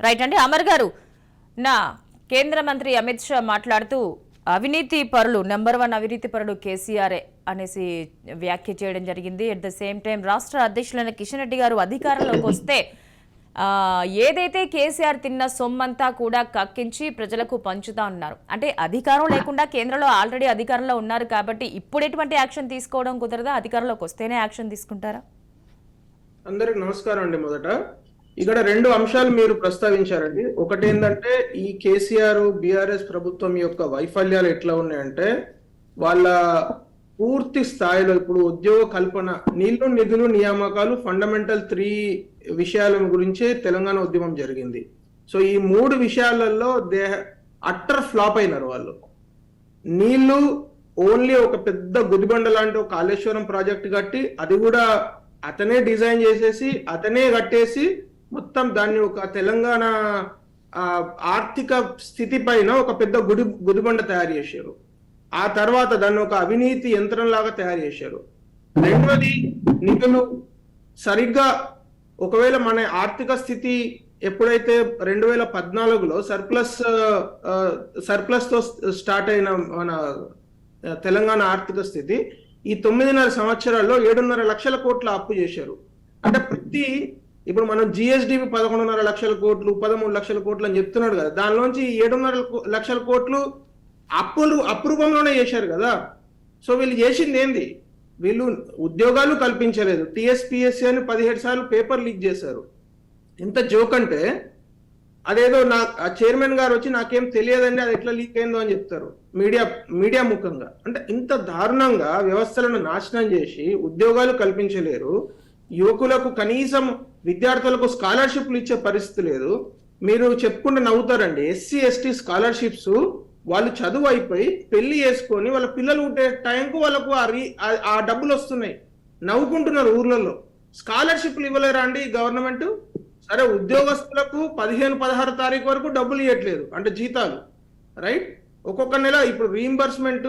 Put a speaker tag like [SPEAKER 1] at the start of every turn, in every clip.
[SPEAKER 1] Right అండి. అమర్ గారు, నా కేంద్ర మంత్రి అమిత్ షా మాట్లాడుతూ అవినీతి పరులు నెంబర్ 1 అవినీతి పరుడు కేసీఆర్ అనేసి వ్యాఖ్య చేయడం జరిగింది. అట్ ద సేమ్ టైం రాష్ట్ర అధ్యక్షులైన కిషన్ రెడ్డి గారు అధికారంలోకి వస్తే ఏదైతే కేసీఆర్ తిన్న సొమ్మంతా కూడా కక్కించి ప్రజలకు పంచుతా ఉన్నారు. అంటే అధికారం లేకుండా కేంద్రంలో ఆల్రెడీ అధికారంలో ఉన్నారు కాబట్టి ఇప్పుడు ఎటువంటి యాక్షన్ తీసుకోవడం కుదరదా? అధికారంలోకి వస్తేనే యాక్షన్ తీసుకుంటారా?
[SPEAKER 2] అందరికి నమస్కారం అండి. మొదట ఇక్కడ 2 అంశాలు మీరు ప్రస్తావించారండి. ఒకటి ఏంటంటే ఈ కేసీఆర్ బీఆర్ఎస్ ప్రభుత్వం యొక్క వైఫల్యాలు ఎట్లా ఉన్నాయంటే వాళ్ళ పూర్తి స్థాయిలో ఇప్పుడు ఉద్యోగ కల్పన, నీళ్లు నిధులు నియామకాలు ఫండమెంటల్ 3 విషయాల గురించే తెలంగాణ ఉద్యమం జరిగింది. సో ఈ 3 విషయాలలో అట్టర్ ఫ్లాప్ అయినారు వాళ్ళు. నీళ్లు ఓన్లీ ఒక పెద్ద గుదిబండ లాంటి ఒక కాళేశ్వరం ప్రాజెక్ట్ కట్టి అది కూడా అతనే డిజైన్ చేసేసి అతనే కట్టేసి మొత్తం దాన్ని ఒక తెలంగాణ ఆర్థిక స్థితి పైన ఒక పెద్ద గుదిబండ తయారు చేశారు. ఆ తర్వాత దాన్ని ఒక అవినీతి యంత్రం లాగా తయారు చేశారు. రెండవది నిధులు సరిగ్గా ఒకవేళ మన ఆర్థిక స్థితి ఎప్పుడైతే 2014లో సర్ప్లస్ తో స్టార్ట్ అయిన మన తెలంగాణ ఆర్థిక స్థితి ఈ 9.5 సంవత్సరాల్లో 7.5 లక్షల కోట్ల అప్పు చేశారు. అంటే ఇప్పుడు మనం జిఎస్డిపి 11.5 లక్షల కోట్లు 13 లక్షల కోట్లు అని చెప్తున్నాడు కదా, దానిలోంచి 7.5 లక్షల కోట్లు అప్రూపంలోనే చేశారు కదా. సో వీళ్ళు చేసింది ఏంది? వీళ్ళు ఉద్యోగాలు కల్పించలేదు. టీఎస్పీఎస్సీ అని 17 సార్లు పేపర్ లీక్ చేశారు. ఎంత జోక్ అంటే అదేదో చైర్మన్ గారు వచ్చి నాకేం తెలియదండి అది ఎట్లా లీక్ అయిందో అని చెప్తారు మీడియా ముఖంగా. అంటే ఇంత దారుణంగా వ్యవస్థలను నాశనం చేసి ఉద్యోగాలు కల్పించలేరు. యువకులకు కనీసం విద్యార్థులకు స్కాలర్షిప్లు ఇచ్చే పరిస్థితి లేదు. మీరు చెప్పుకుంటూ నవ్వుతారండి. ఎస్సీ ఎస్టీ స్కాలర్షిప్స్ వాళ్ళు చదువు అయిపోయి పెళ్లి చేసుకొని వాళ్ళ పిల్లలు ఉంటే టైంకు వాళ్ళకు ఆ డబ్బులు వస్తున్నాయి, నవ్వుకుంటున్నారు ఊర్లలో. స్కాలర్షిప్లు ఇవ్వలేరా అండి గవర్నమెంట్? సరే ఉద్యోగస్తులకు 15-16 తారీఖు వరకు డబ్బులు ఇవ్వట్లేదు, అంటే జీతాలు, రైట్? ఒక్కొక్క నెల ఇప్పుడు రీయింబర్స్మెంట్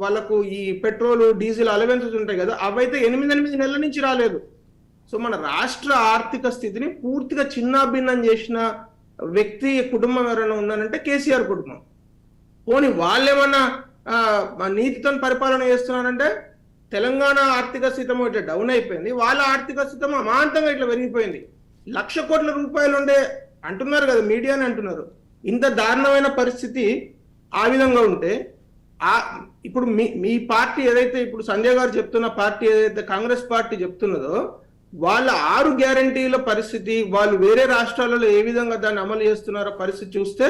[SPEAKER 2] వాళ్ళకు ఈ పెట్రోల్ డీజిల్ అలవెన్సెస్ ఉంటాయి కదా, అవైతే 8 నెలల నుంచి రాలేదు. సో మన రాష్ట్ర ఆర్థిక స్థితిని పూర్తిగా చిన్నాభిన్నం చేసిన వ్యక్తి కుటుంబం ఎవరైనా ఉన్నారంటే కేసీఆర్ కుటుంబం. పోనీ వాళ్ళేమన్నా నీతితో పరిపాలన చేస్తున్నారంటే తెలంగాణ ఆర్థిక స్థితి ఇట్లా డౌన్ అయిపోయింది, వాళ్ళ ఆర్థిక స్థితి అమాంతంగా ఇట్లా పెరిగిపోయింది. 1,00,000 కోట్ల రూపాయలు ఉండే అంటున్నారు కదా, మీడియాని అంటున్నారు. ఇంత దారుణమైన పరిస్థితి ఆ విధంగా ఉంటే ఇప్పుడు మీ పార్టీ ఏదైతే ఇప్పుడు సంజయ్ గారు చెప్తున్న పార్టీ ఏదైతే కాంగ్రెస్ పార్టీ చెప్తున్నదో వాళ్ళ 6 గ్యారంటీల పరిస్థితి, వాళ్ళు వేరే రాష్ట్రాలలో ఏ విధంగా దాన్ని అమలు చేస్తున్నారో పరిస్థితి చూస్తే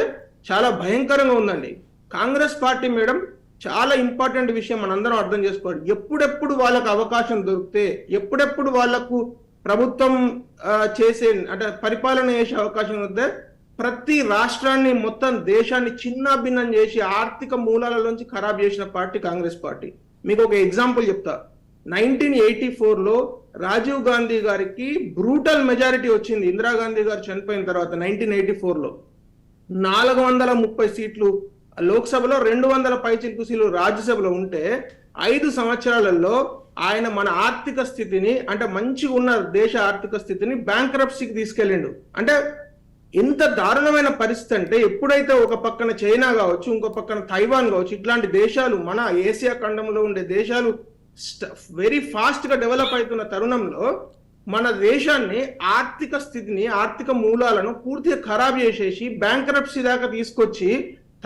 [SPEAKER 2] చాలా భయంకరంగా ఉందండి. కాంగ్రెస్ పార్టీ మేడం చాలా ఇంపార్టెంట్ విషయం మనందరం అర్థం చేసుకోవాలి. ఎప్పుడెప్పుడు వాళ్ళకు అవకాశం దొరికితే, ఎప్పుడెప్పుడు వాళ్లకు ప్రభుత్వం చేసే అంటే పరిపాలన చేసే అవకాశం వస్తే ప్రతి రాష్ట్రాన్ని మొత్తం దేశాన్ని చిన్నాభిన్నం చేసి ఆర్థిక మూలాలలోంచి ఖరాబ్ చేసిన పార్టీ కాంగ్రెస్ పార్టీ. మీకు ఒక ఎగ్జాంపుల్ చెప్తా. 1984లో రాజీవ్ గాంధీ గారికి బ్రూటల్ మెజారిటీ వచ్చింది. ఇందిరాగాంధీ గారు చనిపోయిన తర్వాత 1984లో 430 సీట్లు లోక్సభలో, 200 పైచిలుకు సీట్లు రాజ్యసభలో ఉంటే 5 సంవత్సరాలలో ఆయన మన ఆర్థిక స్థితిని, అంటే మంచిగా ఉన్న దేశ ఆర్థిక స్థితిని బ్యాంక్రప్సీకి తీసుకెళ్ళిండు. అంటే ఎంత దారుణమైన పరిస్థితి అంటే ఎప్పుడైతే ఒక పక్కన చైనా కావచ్చు, ఇంకో పక్కన తైవాన్ కావచ్చు, ఇట్లాంటి దేశాలు మన ఏసియా ఖండంలో ఉండే దేశాలు వెరీ ఫాస్ట్ గా డెవలప్ అవుతున్న తరుణంలో మన దేశాన్ని ఆర్థిక స్థితిని, ఆర్థిక మూలాలను పూర్తిగా ఖరాబ్ చేసేసి బ్యాంక్రప్సీ దాకా తీసుకొచ్చి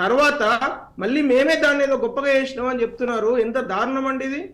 [SPEAKER 2] తర్వాత మళ్ళీ మేమే దాన్ని ఏదో గొప్పగా చేసినామని చెప్తున్నారు. ఎంత దారుణం అండి ఇది.